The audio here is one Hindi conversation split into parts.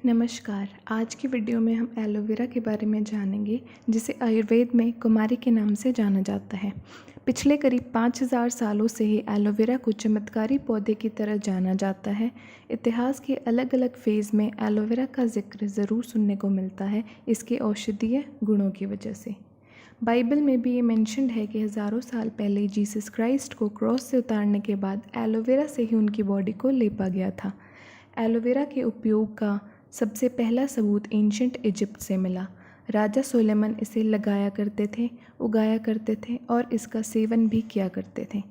नमस्कार। आज की वीडियो में हम एलोवेरा के बारे में जानेंगे, जिसे आयुर्वेद में कुमारी के नाम से जाना जाता है। पिछले करीब 5000 सालों से ही एलोवेरा को चमत्कारी पौधे की तरह जाना जाता है। इतिहास के अलग अलग फेज़ में एलोवेरा का जिक्र ज़रूर सुनने को मिलता है, इसके औषधीय गुणों की वजह से। बाइबल में भी ये मेंशन्ड है कि हज़ारों साल पहले जीसस क्राइस्ट को क्रॉस से उतारने के बाद एलोवेरा से ही उनकी बॉडी को लेपा गया था। एलोवेरा के उपयोग का सबसे पहला सबूत एंशिएंट इजिप्ट से मिला। राजा सोलेमन इसे लगाया करते थे, उगाया करते थे और इसका सेवन भी किया करते थे।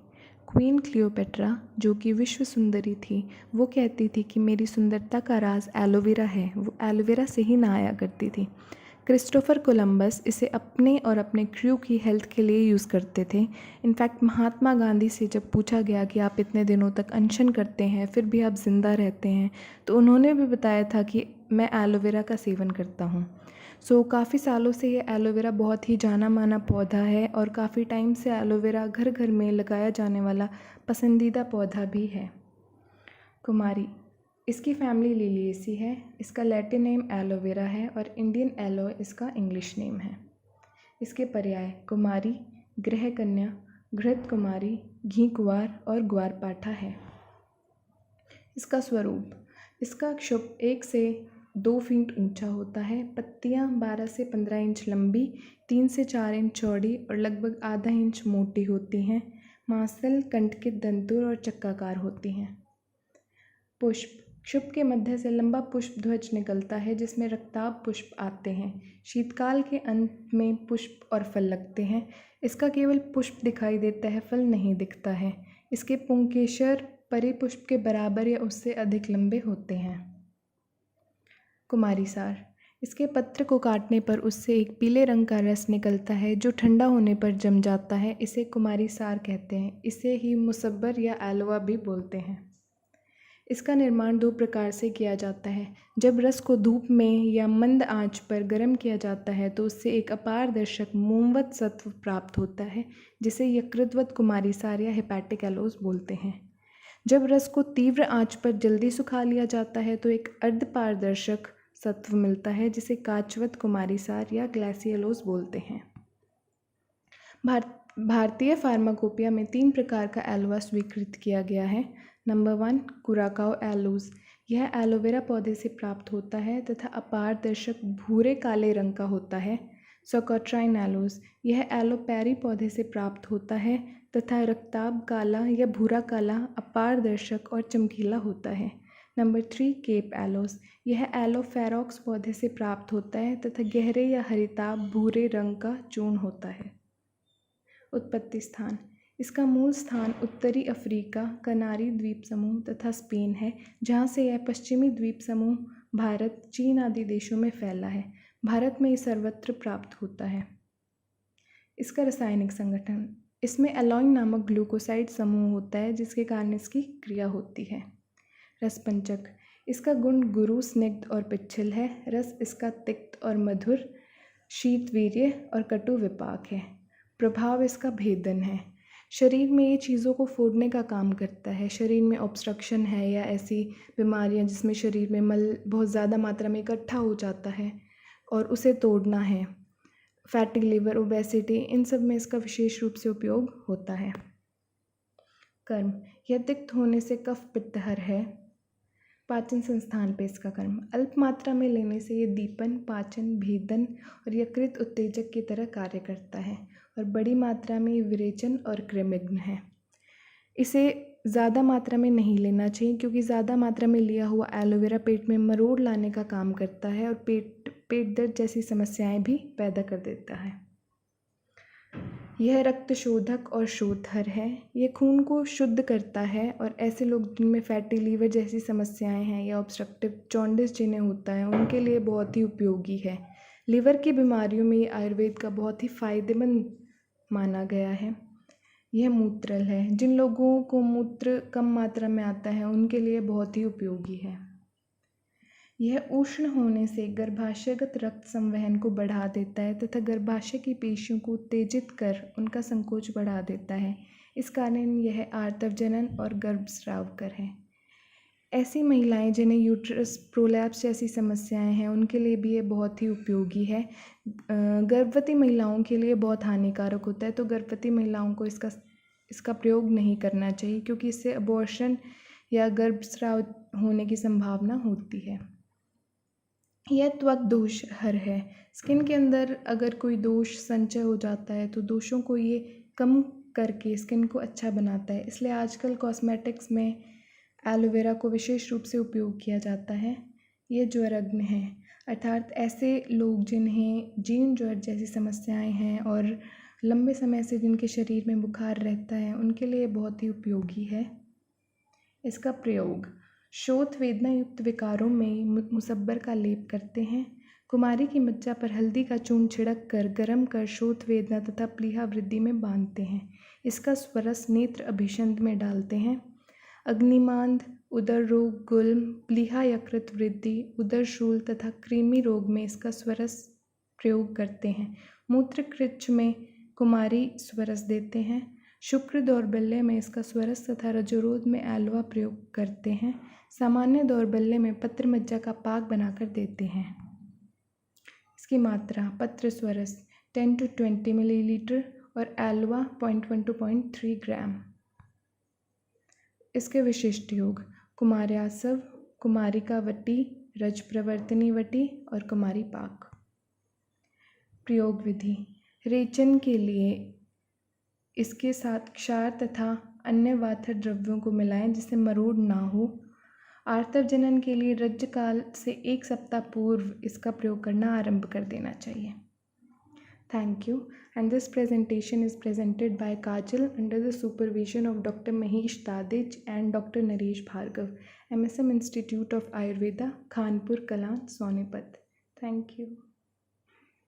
क्वीन क्लियोपेट्रा, जो कि विश्व सुंदरी थी, वो कहती थी कि मेरी सुंदरता का राज एलोवेरा है। वो एलोवेरा से ही नहाया करती थी। क्रिस्टोफर कोलंबस इसे अपने और अपने क्रू की हेल्थ के लिए यूज़ करते थे। इनफैक्ट महात्मा गांधी से जब पूछा गया कि आप इतने दिनों तक अनशन करते हैं फिर भी आप ज़िंदा रहते हैं, तो उन्होंने भी बताया था कि मैं एलोवेरा का सेवन करता हूँ। काफ़ी सालों से ये एलोवेरा बहुत ही जाना माना पौधा है और काफ़ी टाइम से एलोवेरा घर घर में लगाया जाने वाला पसंदीदा पौधा भी है। कुमारी, इसकी फैमिली लिलिएसी है। इसका लैटिन नेम एलोवेरा है और इंडियन एलो इसका इंग्लिश नेम है। इसके पर्याय कुमारी, ग्रह कन्या, घृत कुमारी, घी कुंवार और ग्वारपाठा है। इसका स्वरूप, इसका क्षुप 1 से 2 फीट ऊंचा होता है। पत्तियां 12 से 15 इंच लंबी, 3 से 4 इंच चौड़ी और लगभग आधा इंच मोटी होती हैं। मांसल, कंटकित, दंतुर और चक्काकार होती हैं। पुष्प, क्षुप के मध्य से लंबा पुष्प ध्वज निकलता है जिसमें रक्ताभ पुष्प आते हैं। शीतकाल के अंत में पुष्प और फल लगते हैं। इसका केवल पुष्प दिखाई देता है, फल नहीं दिखता है। इसके पुंकेसर परिपुष्प के बराबर या उससे अधिक लंबे होते हैं। कुमारी सार, इसके पत्र को काटने पर उससे एक पीले रंग का रस निकलता है जो ठंडा होने पर जम जाता है। इसे कुमारी सार कहते हैं। इसे ही मुसब्बर या एलोवा भी बोलते हैं। इसका निर्माण 2 प्रकार से किया जाता है। जब रस को धूप में या मंद आंच पर गर्म किया जाता है तो उससे एक अपारदर्शक मोमवत सत्व प्राप्त होता है, जिसे यकृतवत कुमारी सार या हेपेटिक एलोस बोलते हैं। जब रस को तीव्र आंच पर जल्दी सुखा लिया जाता है तो एक अर्धपारदर्शक सत्व मिलता है, जिसे काचवत कुमारी सार या ग्लासियलोस बोलते हैं। भारतीय फार्माकोपिया में 3 प्रकार का एलोवा स्वीकृत किया गया है। Number 1, Curacao aloes. यह एलोवेरा पौधे से प्राप्त होता है तथा अपारदर्शक भूरे काले रंग का होता है। सोकोट्राइन एलोस, यह एलोपेरी पौधे से प्राप्त होता है तथा रक्ताभ काला या भूरा काला, अपारदर्शक और चमकीला होता है। नंबर 3, केप एलोस, यह एलोफेरॉक्स पौधे से प्राप्त होता है तथा गहरे या हरिताभ भूरे रंग का चूर्ण होता है। उत्पत्ति स्थान, इसका मूल स्थान उत्तरी अफ्रीका, कनारी द्वीप समूह तथा स्पेन है, जहाँ से यह पश्चिमी द्वीप समूह, भारत, चीन आदि देशों में फैला है। भारत में ये सर्वत्र प्राप्त होता है। इसका रासायनिक संगठन, इसमें एलॉइन नामक ग्लूकोसाइड समूह होता है जिसके कारण इसकी क्रिया होती है। रसपंचक, इसका गुण गुरु, स्निग्ध और पिच्छल है। रस इसका तिक्त और मधुर, शीतवीर्य और कटु विपाक है। प्रभाव इसका भेदन है। शरीर में ये चीज़ों को फोड़ने का काम करता है। शरीर में ऑब्स्ट्रक्शन है या ऐसी बीमारियां जिसमें शरीर में मल बहुत ज़्यादा मात्रा में इकट्ठा हो जाता है और उसे तोड़ना है, फैटी लिवर, ओबेसिटी, इन सब में इसका विशेष रूप से उपयोग होता है। कर्म, यह तिक्त होने से कफ पित्तहर है। पाचन संस्थान पे इसका कर्म, अल्प मात्रा में लेने से ये दीपन, पाचन, भेदन और यकृत उत्तेजक की तरह कार्य करता है और बड़ी मात्रा में विरेचन और कृमिघ्न है। इसे ज़्यादा मात्रा में नहीं लेना चाहिए क्योंकि ज़्यादा मात्रा में लिया हुआ एलोवेरा पेट में मरोड़ लाने का काम करता है और पेट दर्द जैसी समस्याएं भी पैदा कर देता है। यह रक्त शोधक और शोधहर है। यह खून को शुद्ध करता है और ऐसे लोग जिनमें फैटी लीवर जैसी समस्याएं हैं या ऑब्स्ट्रक्टिव जॉन्डिस जिन्हें होता है उनके लिए बहुत ही उपयोगी है। लीवर की बीमारियों में ये आयुर्वेद का बहुत ही फायदेमंद माना गया है। यह मूत्रल है। जिन लोगों को मूत्र कम मात्रा में आता है उनके लिए बहुत ही उपयोगी है। यह उष्ण होने से गर्भाशयगत रक्त संवहन को बढ़ा देता है तथा गर्भाशय की पेशियों को उत्तेजित कर उनका संकोच बढ़ा देता है। इस कारण यह आर्तव जनन और गर्भस्राव कर है। ऐसी महिलाएं जिन्हें यूट्रस प्रोलैप्स जैसी समस्याएं हैं उनके लिए भी ये बहुत ही उपयोगी है। गर्भवती महिलाओं के लिए बहुत हानिकारक होता है, तो गर्भवती महिलाओं को इसका प्रयोग नहीं करना चाहिए, क्योंकि इससे अबॉर्शन या गर्भस्राव होने की संभावना होती है। यह त्वक दोष हर है। स्किन के अंदर अगर कोई दोष संचय हो जाता है तो दोषों को ये कम करके स्किन को अच्छा बनाता है। इसलिए आजकल कॉस्मेटिक्स में एलोवेरा को विशेष रूप से उपयोग किया जाता है। ये ज्वरग्न है, अर्थात ऐसे लोग जिन्हें जीर्ण ज्वर जैसी समस्याएं हैं और लंबे समय से जिनके शरीर में बुखार रहता है, उनके लिए बहुत ही उपयोगी है। इसका प्रयोग शोथ वेदना युक्त विकारों में मुसब्बर का लेप करते हैं। कुमारी की मज्जा पर हल्दी का चूर्ण छिड़क कर गर्म कर शोथ वेदना तथा प्लीहा वृद्धि में बांधते हैं। इसका स्वरस नेत्र अभिषंध में डालते हैं। अग्निमांद, उदर रोग, गुल्म, प्लीहा यकृत वृद्धि, उदरशूल तथा कृमि रोग में इसका स्वरस प्रयोग करते हैं। मूत्रकृच्छ में कुमारी स्वरस देते हैं। शुक्र दौर्बल्य में इसका स्वरस तथा रजोरोध में एलोवा प्रयोग करते हैं। सामान्य दौर्बल्य में पत्र मज्जा का पाक बनाकर देते हैं। इसकी मात्रा पत्र स्वरस 10 to 20 मिलीलीटर और एलोवा 0.1 to 0.3 ग्राम। इसके विशिष्ट योग कुमार्यासव, कुमारिका वटी, रज प्रवर्तनी वटी और कुमारी पाक। प्रयोग विधि: रेचन के लिए इसके साथ क्षार तथा अन्य वाथर द्रव्यों को मिलाएं जिससे मरोड़ ना हो। आर्तव जनन के लिए रज्जकाल से 1 सप्ताह पूर्व इसका प्रयोग करना आरंभ कर देना चाहिए। Thank you, and this presentation is presented by Kajal under the supervision of Dr. Mahesh Dadij and Dr. Naresh Bhargav, MSM Institute of Ayurveda, Khanpur Kalan, Sonipat. Thank you.